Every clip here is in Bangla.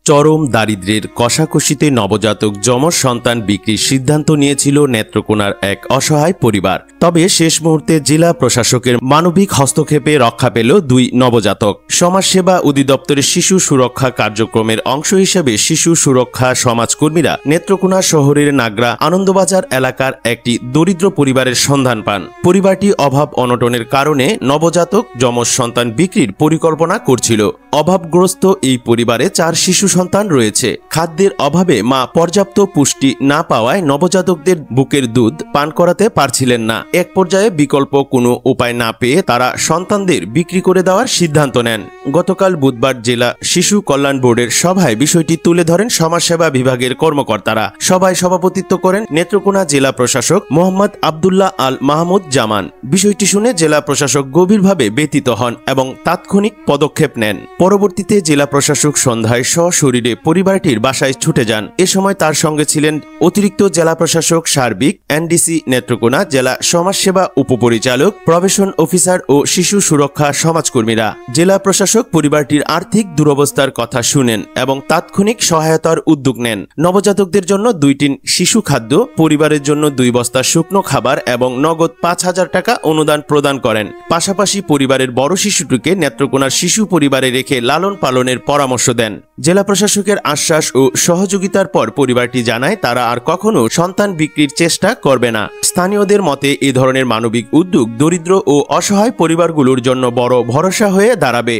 চরম দারিদ্র্যের কষাকষিতে নবজাতক যমজ সন্তান বিক্রির সিদ্ধান্ত নিয়েছিল নেত্রকোনার এক অসহায় পরিবার। তবে শেষ মুহূর্তে জেলা প্রশাসকের মানবিক হস্তক্ষেপে রক্ষা পেল দুই নবজাতক। সমাজসেবা অধিদপ্তরের শিশু সুরক্ষা কার্যক্রমের অংশ হিসেবে শিশু সুরক্ষা সমাজকর্মীরা নেত্রকোনা শহরের নাগরা আনন্দবাজার এলাকার একটি দরিদ্র পরিবারের সন্ধান পান। পরিবারটি অভাব অনটনের কারণে নবজাতক যমজ সন্তান বিক্রির পরিকল্পনা করছিল। অভাবগ্রস্ত এই পরিবারে 4 শিশু সন্তান রয়েছে। খাদ্যের অভাবে মা পর্যাপ্ত পুষ্টি না পাওয়ায় নবজাতকদের বুকের দুধ পান করাতে পারছিলেন না। এক পর্যায়ে বিকল্প কোনো উপায় না পেয়ে তারা সন্তানদের বিক্রি করে দেওয়ার সিদ্ধান্ত নেন। গতকাল বুধবার জেলা শিশু কল্যাণ বোর্ডের সভায় বিষয়টি তুলে ধরেন সমাজসেবা বিভাগের কর্মকর্তারা। সভায় সভাপতিত্ব করেন নেত্রকোনা জেলা প্রশাসক মোহাম্মদ আব্দুল্লাহ আল মাহমুদ জামান। বিষয়টি শুনে জেলা প্রশাসক গভীরভাবে ব্যথিত হন এবং তাৎক্ষণিক পদক্ষেপ নেন। পরবর্তীতে জেলা প্রশাসক সন্ধ্যায় সশরীরে পরিবারটির বাসায় ছুটে যান। এ সময় তার সঙ্গে ছিলেন অতিরিক্ত জেলা প্রশাসক সার্বিক, এনডিসি নেত্রকোনা, জেলা সমাজসেবা উপপরিচালক, প্রবেশন অফিসার ও শিশু সুরক্ষা সমাজকর্মীরা। জেলা প্রশাসক পরিবারটির আর্থিক দুরবস্থার কথা শুনেন এবং তাৎক্ষণিক সহায়তার উদ্যোগ নেন। নবজাতকদের জন্য 2 টিন শিশু খাদ্য, পরিবারের জন্য 2 বস্তা শুকনো খাবার এবং নগদ 5,000 টাকা অনুদান প্রদান করেন। পাশাপাশি পরিবারের বড় শিশুটিকে নেত্রকোনার শিশু পরিবারে রেখে লালন পালনের পরামর্শ দেন। জেলা প্রশাসকের আশ্বাস ও সহযোগিতার পর পরিবারটি জানায় তারা আর কখনো সন্তান বিক্রির চেষ্টা করবে না। স্থানীয়দের মতে এ ধরনের মানবিক উদ্যোগ দরিদ্র ও অসহায় পরিবারগুলোর জন্য বড় ভরসা হয়ে দাঁড়াবে।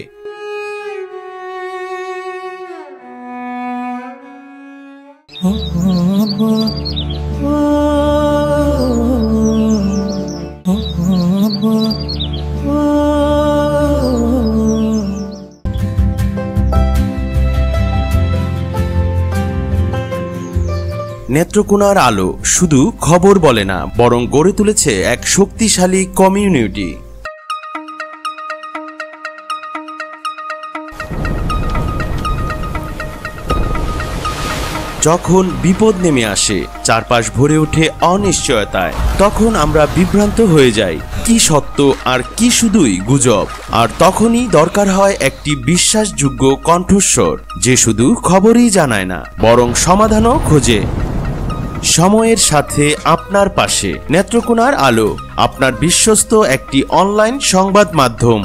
নেত্রকোনার আলো শুধু খবর বলে না, বরং গড়ে তুলেছে এক শক্তিশালী কমিউনিটি। যখন বিপদ নেমে আসে, চারপাশ ভরে ওঠে অনিশ্চয়তায়, তখন আমরা বিভ্রান্ত হয়ে যাই, কি সত্য আর কি শুধুই গুজব। আর তখনই দরকার হয় একটি বিশ্বাসযোগ্য কণ্ঠস্বর, যে শুধু খবরই জানায় না, বরং সমাধানও খোঁজে। সময়ের সাথে আপনার পাশে নেত্রকোনার আলো, আপনার বিশ্বস্ত একটি অনলাইন সংবাদ মাধ্যম।